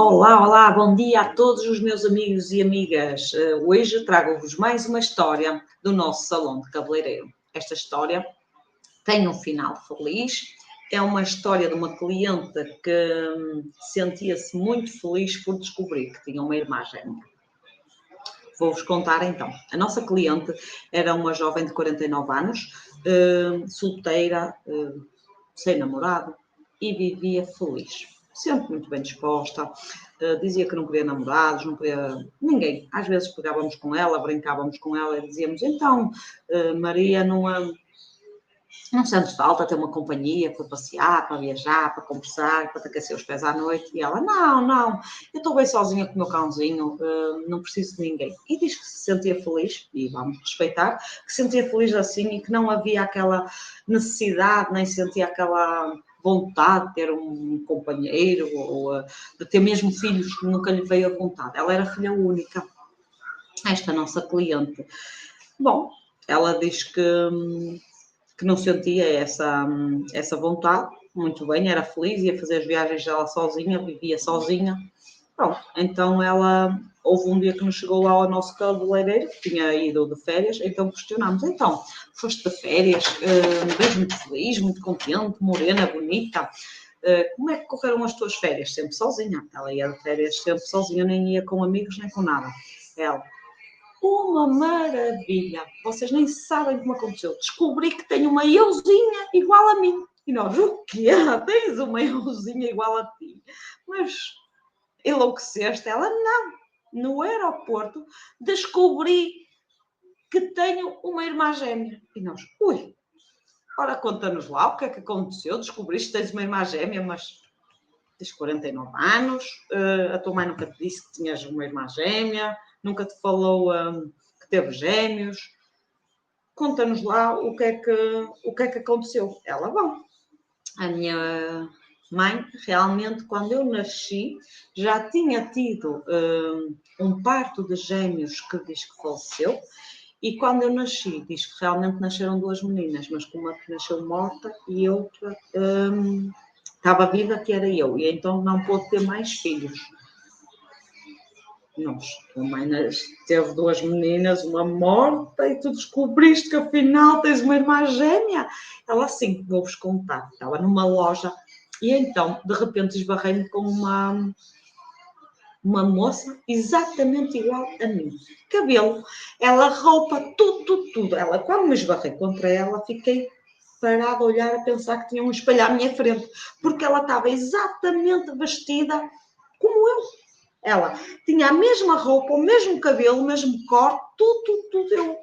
Olá, olá, bom dia a todos os meus amigos e amigas. Hoje trago-vos mais uma história do nosso salão de cabeleireiro. Esta história tem um final feliz. É uma história de uma cliente que sentia-se muito feliz por descobrir que tinha uma irmã gêmea. Vou-vos contar então. A nossa cliente era uma jovem de 49 anos, solteira, sem namorado e vivia feliz. Sempre muito bem disposta, dizia que não queria namorados, não queria ninguém. Às vezes pegávamos com ela, brincávamos com ela e dizíamos, então, Maria, não sentes falta ter uma companhia para passear, para viajar, para conversar, para te aquecer os pés à noite? E ela, não, eu estou bem sozinha com o meu cãozinho, não preciso de ninguém. E diz que se sentia feliz, e vamos respeitar, que se sentia feliz assim e que não havia aquela necessidade, nem sentia aquela vontade de ter um companheiro ou de ter mesmo filhos, que nunca lhe veio a vontade. Ela era filha única, esta nossa cliente. Bom, ela diz que não sentia essa vontade, muito bem, era feliz, ia fazer as viagens dela sozinha, vivia sozinha. Pronto, então houve um dia que nos chegou lá ao nosso cabeleireiro, que tinha ido de férias, então questionámos, então, foste de férias, vejo muito feliz, muito contente, morena, bonita, como é que correram as tuas férias? Sempre sozinha, ela ia de férias sempre sozinha, nem ia com amigos, nem com nada. Ela, uma maravilha! Vocês nem sabem como aconteceu. Descobri que tenho uma euzinha igual a mim. E nós, o quê? Tens uma euzinha igual a ti? Mas enlouqueceste? Ela, não. No aeroporto descobri que tenho uma irmã gêmea. E nós, ui, ora conta-nos lá o que é que aconteceu. Descobriste que tens uma irmã gêmea, mas tens 49 anos, a tua mãe nunca te disse que tinhas uma irmã gêmea, nunca te falou que teve gêmeos. Conta-nos lá o que é que aconteceu. Ela, bom, a minha mãe, realmente, quando eu nasci, já tinha tido um parto de gêmeos que diz que faleceu, e quando eu nasci, diz que realmente nasceram duas meninas, mas com uma que nasceu morta e outra estava viva, que era eu, e então não pôde ter mais filhos. A mãe teve duas meninas, uma morta, e tu descobriste que afinal tens uma irmã gêmea. Ela, sim, vou-vos contar. Estava numa loja e então, de repente, esbarrei-me com uma moça exatamente igual a mim. Cabelo, ela, roupa, tudo. Ela, quando me esbarrei contra ela, fiquei parada a olhar, a pensar que tinha um espelho à minha frente, porque ela estava exatamente vestida como eu. Ela tinha a mesma roupa, o mesmo cabelo, o mesmo corte, tudo. Eu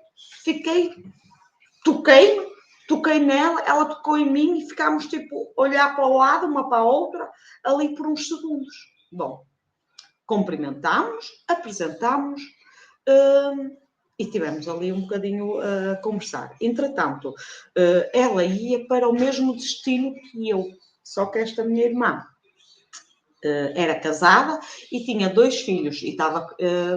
toquei nela, ela tocou em mim e ficámos tipo, olhar para o lado, uma para a outra, ali por uns segundos. Bom, cumprimentámos, apresentámos e tivemos ali um bocadinho a conversar. Entretanto, ela ia para o mesmo destino que eu, só que esta minha irmã era casada e tinha dois filhos e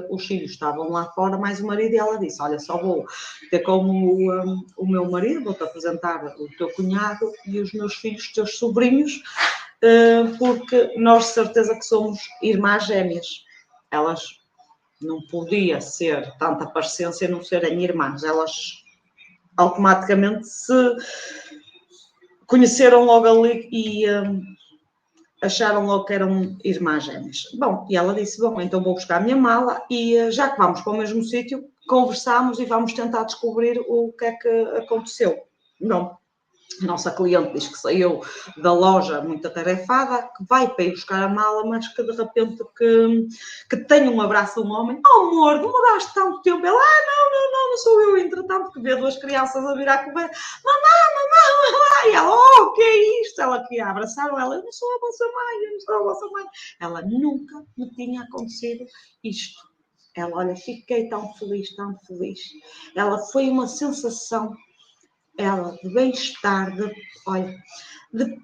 os filhos estavam lá fora, mais o marido, e ela disse, olha, só vou ter como o meu marido, vou-te apresentar o teu cunhado e os meus filhos, teus sobrinhos, porque nós de certeza que somos irmãs gêmeas. Elas não podia ser tanta parecência não serem irmãs, elas automaticamente se conheceram logo ali e acharam logo que eram irmãs gêmeas. Bom, e ela disse, bom, então vou buscar a minha mala e já que vamos para o mesmo sítio, conversamos e vamos tentar descobrir o que é que aconteceu. Bom, a nossa cliente diz que saiu da loja muito atarefada, que vai para ir buscar a mala, mas que de repente que tem um abraço de um homem. Oh, amor, demoraste tanto tempo. Ela, não sou eu. Entretanto, que vê duas crianças a vir a comer. Mamãe. E ela, oh, o que é isto? Ela queria abraçar ela. Eu não sou a vossa mãe. Ela, nunca me tinha acontecido isto. Ela, olha, fiquei tão feliz. Ela, foi uma sensação, ela, de bem-estar, de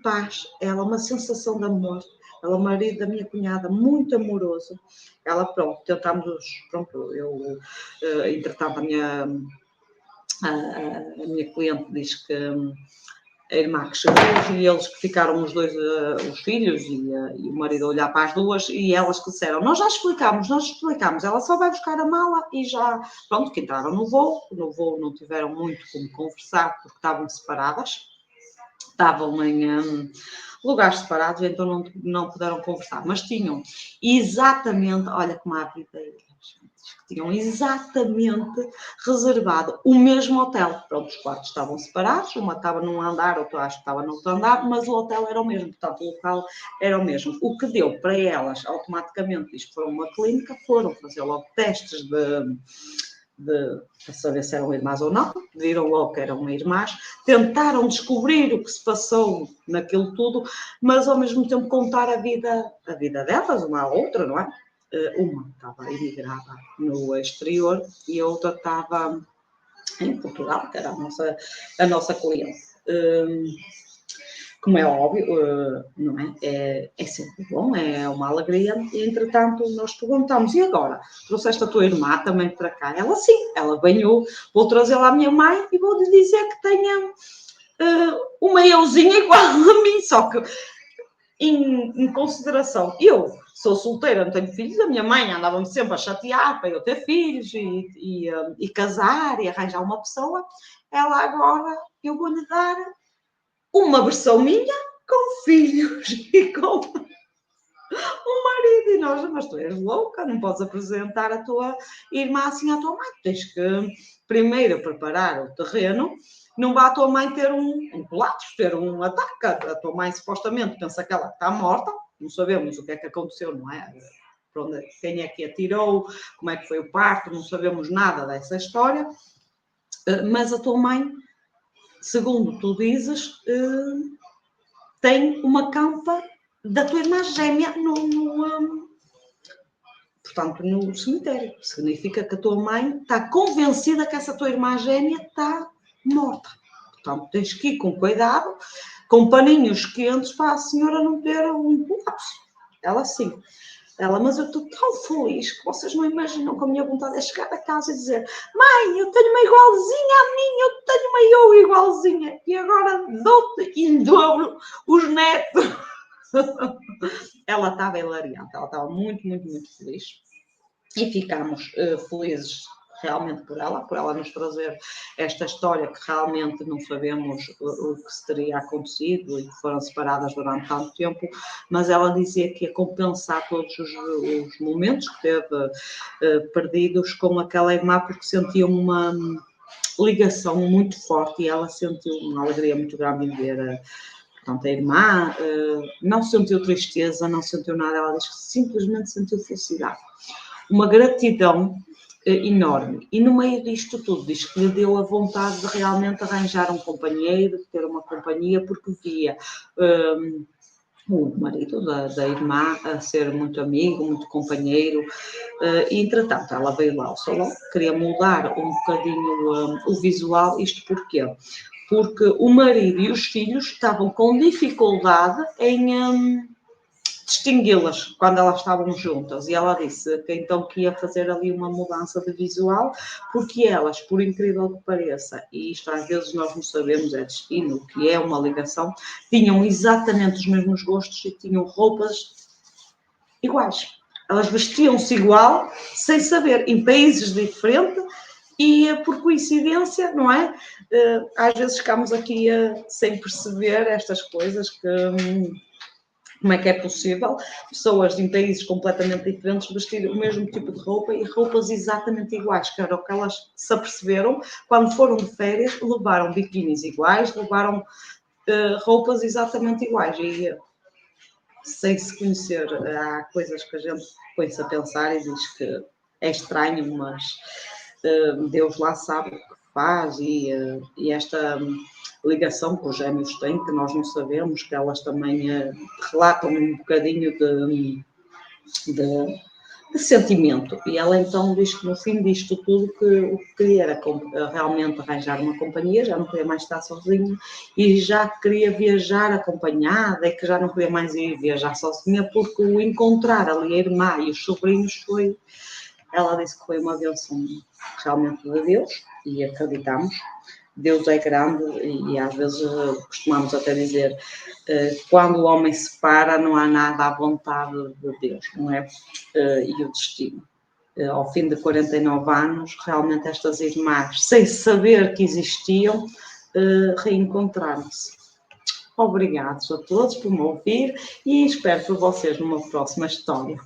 paz, ela, uma sensação de amor. Ela, o marido da minha cunhada, muito amoroso. Ela, entretanto, a minha cliente diz que a irmã que chegou e eles que ficaram os dois, os filhos e o marido a olhar para as duas e elas que disseram, nós explicámos, ela só vai buscar a mala e já, pronto, que entraram no voo não tiveram muito como conversar porque estavam separadas, estavam em lugares separados, então não puderam conversar, mas tinham exatamente, olha como há vida aí, tinham exatamente reservado o mesmo hotel. Pronto, os quartos estavam separados, uma estava num andar, outra acho que estava no outro andar, mas o hotel era o mesmo, portanto o local era o mesmo. O que deu para elas, automaticamente, isto foram uma clínica, foram fazer logo testes para saber se eram irmãs ou não, viram logo que eram irmãs, tentaram descobrir o que se passou naquilo tudo, mas ao mesmo tempo contar a vida delas, uma à outra, não é? Uma estava imigrada no exterior e a outra estava em Portugal, que era a nossa cliente. Como é óbvio, não é? É sempre bom, é uma alegria. E, entretanto, nós perguntamos, e agora? Trouxeste a tua irmã também para cá? Ela sim, ela veio, vou trazê-la à minha mãe e vou-lhe dizer que tenha uma euzinha igual a mim, só que em consideração, eu sou solteira, não tenho filhos, a minha mãe andava-me sempre a chatear para eu ter filhos e casar e arranjar uma pessoa, ela agora, eu vou-lhe dar uma versão minha com filhos e com o marido. E nós, mas tu és louca, não podes apresentar a tua irmã assim à tua mãe, tens que primeiro preparar o terreno. Não vá a tua mãe ter um colapso, ter um ataque. A tua mãe supostamente pensa que ela está morta, não sabemos o que é que aconteceu, não é? Quem é que atirou, como é que foi o parto, não sabemos nada dessa história. Mas a tua mãe, segundo tu dizes, tem uma campa da tua irmã gêmea portanto, no cemitério. Significa que a tua mãe está convencida que essa tua irmã gêmea está morta. Portanto, tens que ir com cuidado, com paninhos quentes para a senhora não ter um colapso. Ela sim. Ela, mas eu estou tão feliz que vocês não imaginam que a minha vontade é chegar a casa e dizer, mãe, eu tenho uma igualzinha a mim, eu tenho uma eu igualzinha. E agora dou-te em dobro os netos. Ela estava hilariante, ela estava muito, muito, muito feliz. E ficámos felizes realmente por ela nos trazer esta história que realmente não sabemos o que se teria acontecido e que foram separadas durante tanto tempo, mas ela dizia que ia compensar todos os momentos que teve perdidos com aquela irmã porque sentia uma ligação muito forte e ela sentiu uma alegria muito grande em ver portanto, a irmã não sentiu tristeza, não sentiu nada, ela diz que simplesmente sentiu felicidade. Uma gratidão enorme. E no meio disto tudo, diz que lhe deu a vontade de realmente arranjar um companheiro, de ter uma companhia, porque via o marido da irmã a ser muito amigo, muito companheiro, e entretanto ela veio lá ao salão, queria mudar um bocadinho o visual, isto porquê? Porque o marido e os filhos estavam com dificuldade em distingui-las quando elas estavam juntas e ela disse que então que ia fazer ali uma mudança de visual porque elas, por incrível que pareça, e isto às vezes nós não sabemos, é destino, o que é uma ligação, tinham exatamente os mesmos gostos e tinham roupas iguais. Elas vestiam-se igual, sem saber, em países diferentes e por coincidência, não é? Às vezes ficamos aqui sem perceber estas coisas que como é que é possível pessoas em países completamente diferentes vestirem o mesmo tipo de roupa e roupas exatamente iguais, que era o que elas se aperceberam quando foram de férias, levaram biquínis iguais, levaram roupas exatamente iguais e sem se conhecer, há coisas que a gente põe-se a pensar e diz que é estranho, mas Deus lá sabe o que faz e esta ligação que os gêmeos têm, que nós não sabemos, que elas também relatam um bocadinho de sentimento. E ela então diz que no fim disto tudo que o que queria era realmente arranjar uma companhia, já não queria mais estar sozinha e já queria viajar acompanhada e que já não queria mais ir viajar sozinha porque o encontrar ali a irmã e os sobrinhos foi, ela disse que foi uma bênção realmente de Deus e acreditamos. Deus é grande e às vezes costumamos até dizer, quando o homem se para, não há nada à vontade de Deus, não é? E o destino. Ao fim de 49 anos, realmente estas irmãs, sem saber que existiam, reencontraram-se. Obrigados a todos por me ouvir e espero por vocês numa próxima história.